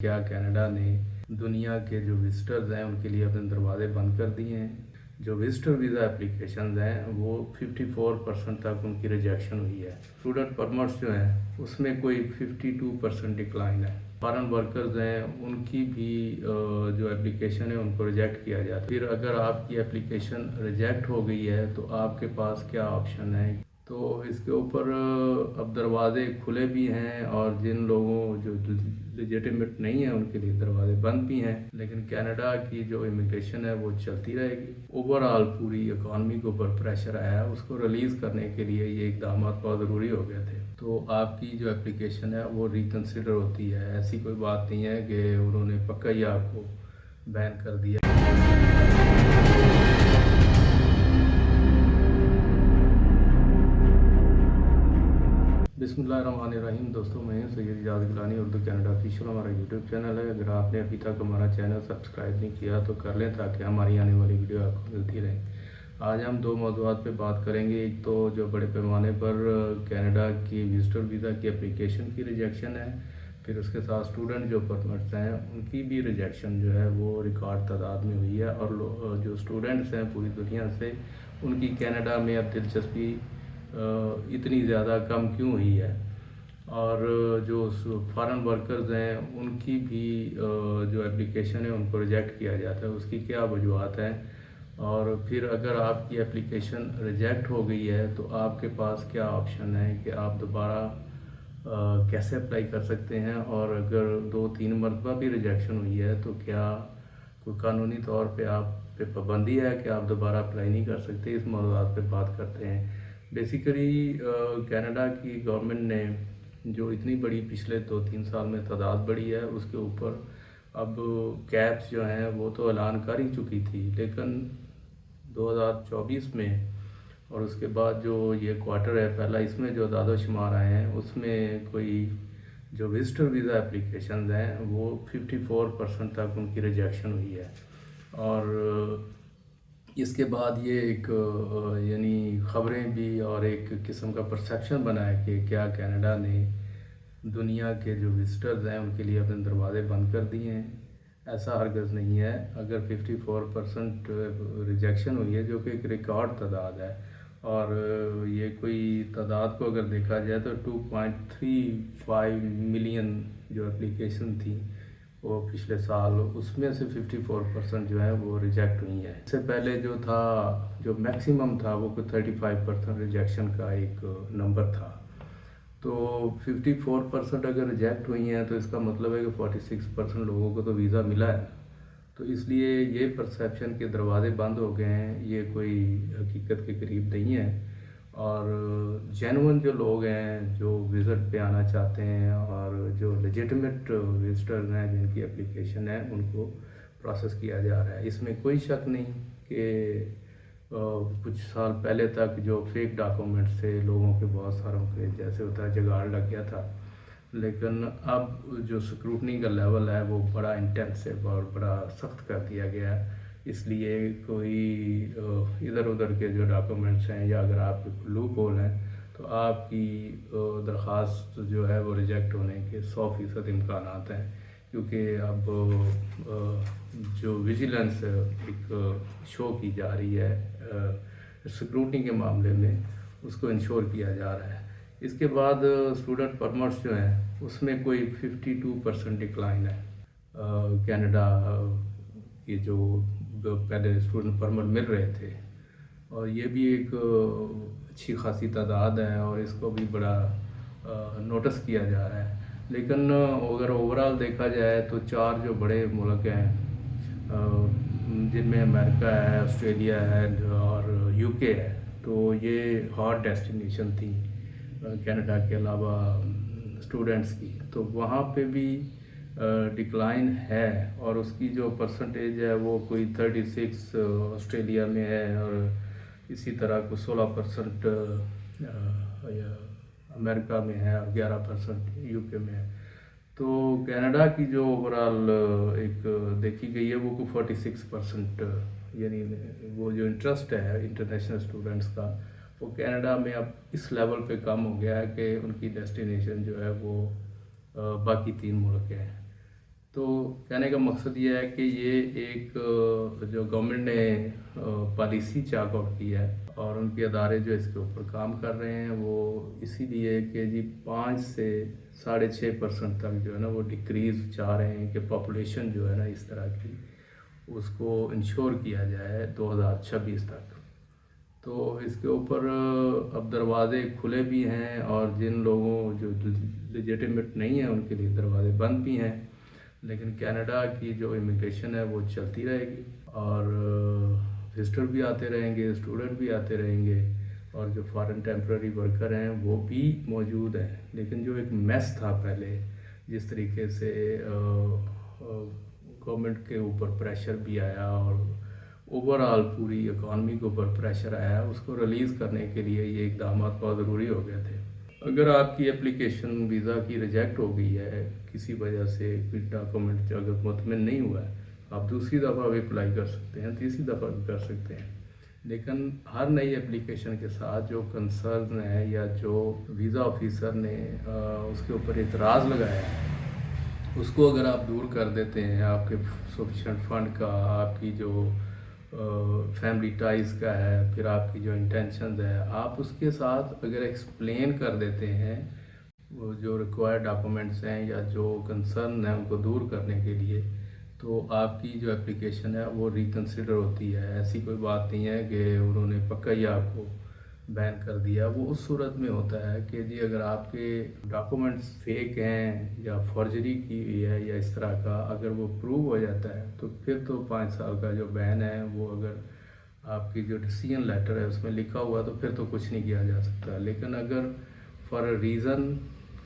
क्या कनाडा ने दुनिया के जो विजिटर्स हैं उनके लिए अपने दरवाजे बंद कर दिए हैं। जो विजिटर वीज़ा एप्लीकेशन हैं वो 54% तक उनकी रिजेक्शन हुई है। स्टूडेंट परमिट्स जो हैं उसमें कोई 52% डिक्लाइन है। फॉरेन वर्कर्स हैं उनकी भी जो एप्लीकेशन है उनको रिजेक्ट किया जाता है। फिर अगर आपकी एप्लीकेशन रिजेक्ट हो गई है तो आपके पास क्या ऑप्शन है। तो इसके ऊपर अब दरवाज़े खुले भी हैं और जिन लोगों जो लेजिटिमेट नहीं है उनके लिए दरवाजे बंद भी हैं। लेकिन कनाडा की जो इमिग्रेशन है वो चलती रहेगी। ओवरऑल पूरी इकॉनमी के ऊपर प्रेशर आया, उसको रिलीज़ करने के लिए ये इकदाम बहुत ज़रूरी हो गए थे। तो आपकी जो एप्लीकेशन है वो रिकन्सिडर होती है। ऐसी कोई बात नहीं है कि उन्होंने पक्का ही आपको बैन कर दिया। बिस्मिल्लाहिर्रहमानिर्रहीम। दोस्तों, मैं हूं सैयद इजाज़ गिलानी, उर्दू कनाडा ऑफिशियल हमारा यूट्यूब चैनल है। अगर आपने अभी तक हमारा चैनल सब्सक्राइब नहीं किया तो कर लें ताकि हमारी आने वाली वीडियो आपको मिलती रहे। आज हम दो मौज़ूआत पे बात करेंगे। एक तो जो बड़े पैमाने पर कनाडा की विजिटर वीज़ा की एप्लीकेशन की रिजेक्शन है, फिर उसके साथ स्टूडेंट जो परमिट्स हैं उनकी भी रिजेक्शन जो है वो रिकॉर्ड तादाद में हुई है। और जो स्टूडेंट्स हैं पूरी दुनिया से, उनकी कनाडा में अब दिलचस्पी इतनी ज़्यादा कम क्यों हुई है। और जो फॉरेन वर्कर्स हैं उनकी भी जो एप्लीकेशन है उनको रिजेक्ट किया जाता है, उसकी क्या वजूहत हैं। और फिर अगर आपकी एप्लीकेशन रिजेक्ट हो गई है तो आपके पास क्या ऑप्शन है कि आप दोबारा कैसे अप्लाई कर सकते हैं। और अगर 2-3 मरतबा भी रिजेक्शन हुई है तो क्या कोई कानूनी तौर पे आप पे पाबंदी है कि आप दोबारा अप्लाई नहीं कर सकते। इस मौज़ूआत पे बात करते हैं। बेसिकली कनाडा की गवर्नमेंट ने जो इतनी बड़ी पिछले 2-3 साल में तादाद बढ़ी है, उसके ऊपर अब कैप्स जो हैं वो तो ऐलान कर ही चुकी थी, लेकिन 2024 में और उसके बाद जो ये क्वार्टर है पहला, इसमें जो दादो शुमार आए हैं उसमें कोई जो विजिटर वीज़ा एप्लीकेशन हैं वो 54% तक उनकी रिजेक्शन हुई है। और इसके बाद ये एक यानी ख़बरें भी और एक किस्म का परसेप्शन बना है कि क्या कनाडा ने दुनिया के जो विजिटर्स हैं उनके लिए अपने दरवाजे बंद कर दिए हैं। ऐसा हरगज़ नहीं है। अगर 54% रिजेक्शन हुई है जो कि एक रिकॉर्ड तादाद है, और ये कोई तादाद को अगर देखा जाए तो 2.35 मिलियन जो एप्लीकेशन थी वो पिछले साल, उसमें से 54% जो है वो रिजेक्ट हुई हैं। इससे पहले जो था, जो मैक्सिमम था वो कोई 35% रिजेक्शन का एक नंबर था। तो 54% अगर रिजेक्ट हुई हैं तो इसका मतलब है कि 46% लोगों को तो वीज़ा मिला है। तो इसलिए ये परसेप्शन के दरवाजे बंद हो गए हैं, ये कोई हकीकत के करीब नहीं है। और जेन्युइन जो लोग हैं जो विज़िट पे आना चाहते हैं और जो लेजिटिमेट विजिटर्स हैं जिनकी एप्लीकेशन है उनको प्रोसेस किया जा रहा है। इसमें कोई शक नहीं कि कुछ साल पहले तक जो फेक डॉक्यूमेंट्स थे लोगों के, बहुत सारों के जैसे होता है जुगाड़ लग गया था। लेकिन अब जो स्क्रूटनी का लेवल है वो बड़ा इंटेंसिव और बड़ा सख्त कर दिया गया है। इसलिए कोई इधर उधर के जो डॉक्यूमेंट्स हैं या अगर आपके लूप होल हैं तो आपकी दरख्वास्त जो है वो रिजेक्ट होने के 100% इम्कान हैं। क्योंकि अब जो विजिलेंस एक शो की जा रही है सिक्योरिटी के मामले में, उसको इंश्योर किया जा रहा है। इसके बाद स्टूडेंट परमिट्स जो हैं उसमें कोई 52% डिक्लाइन है। कनाडा के जो पहले स्टूडेंट परमिट मिल रहे थे, और ये भी एक अच्छी खासी तादाद है और इसको भी बड़ा नोटिस किया जा रहा है। लेकिन अगर ओवरऑल देखा जाए तो 4 जो बड़े मुल्क हैं जिनमें अमेरिका है, ऑस्ट्रेलिया है और यूके है, तो ये हॉट डेस्टिनेशन थी कनाडा के अलावा स्टूडेंट्स की। तो वहाँ पे भी डिक्लाइन है और उसकी जो परसेंटेज है वो कोई 36 ऑस्ट्रेलिया में है और इसी तरह को 16% अमेरिका में है और 11% यूके में है। तो कनाडा की जो ओवरऑल एक देखी गई है वो को 46%, यानी वो जो इंटरेस्ट है इंटरनेशनल स्टूडेंट्स का वो कनाडा में अब इस लेवल पे कम हो गया है कि उनकी डेस्टिनेशन जो है वो बाकी 3 मुल्क हैं। तो कहने का मकसद ये है कि ये एक जो गवर्नमेंट ने पॉलिसी चाक आउट की है और उनके अदारे जो इसके ऊपर काम कर रहे हैं वो इसीलिए कि जी 5 से 6.5% तक जो है ना वो डिक्रीज़ चाह रहे हैं कि पॉपुलेशन जो है ना इस तरह की उसको इंश्योर किया जाए 2026 तक। तो इसके ऊपर अब दरवाज़े खुले भी हैं और जिन लोगों जो लेजिटिमेट नहीं है उनके लिए दरवाज़े बंद भी हैं, लेकिन कनाडा की जो इमिग्रेशन है वो चलती रहेगी और विजिटर भी आते रहेंगे, स्टूडेंट भी आते रहेंगे और जो फॉरेन टेम्पररी वर्कर हैं वो भी मौजूद हैं। लेकिन जो एक मेस था पहले, जिस तरीके से गवर्नमेंट के ऊपर प्रेशर भी आया और ओवरऑल पूरी इकॉनमी के ऊपर प्रेशर आया, उसको रिलीज़ करने के लिए ये इकदाम बहुत ज़रूरी हो गए थे। अगर आपकी एप्लीकेशन वीज़ा की रिजेक्ट हो गई है किसी वजह से, कोई डॉक्यूमेंट अगर मुतमिन नहीं हुआ है, आप दूसरी दफ़ा भी अप्लाई कर सकते हैं, तीसरी दफ़ा भी कर सकते हैं। लेकिन हर नई एप्लीकेशन के साथ जो कंसर्न है या जो वीज़ा ऑफिसर ने उसके ऊपर इतराज़ लगाया है उसको अगर आप दूर कर देते हैं, आपके सफिशेंट फंड का, आपकी जो फैमिली टाइज़ का है, फिर आपकी जो इंटेंशन है, आप उसके साथ अगर एक्सप्लेन कर देते हैं वो जो रिक्वायर्ड डॉक्यूमेंट्स हैं या जो कंसर्न है उनको दूर करने के लिए, तो आपकी जो एप्लीकेशन है वो रिकंसिडर होती है। ऐसी कोई बात नहीं है कि उन्होंने पक्का ही आपको बैन कर दिया। वो उस सूरत में होता है कि जी अगर आपके डॉक्यूमेंट्स फेक हैं या फॉर्जरी की हुई है या इस तरह का, अगर वो प्रूव हो जाता है तो फिर तो 5 साल का जो बैन है वो अगर आपकी जो डिसीजन लेटर है उसमें लिखा हुआ तो फिर तो कुछ नहीं किया जा सकता। लेकिन अगर फॉर अ रीज़न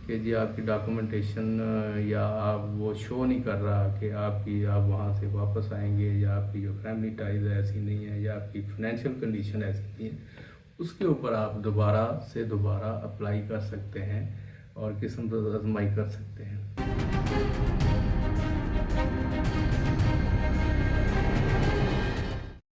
कि जी आपकी डॉक्यूमेंटेशन या आप वो शो नहीं कर रहा कि आप वहाँ से वापस आएंगे या आपकी जो फैमिली टाइज ऐसी नहीं है या आपकी फाइनेंशियल कंडीशन ऐसी नहीं है, उसके ऊपर आप दोबारा अप्लाई कर सकते हैं और किस्म आजमाई कर सकते हैं।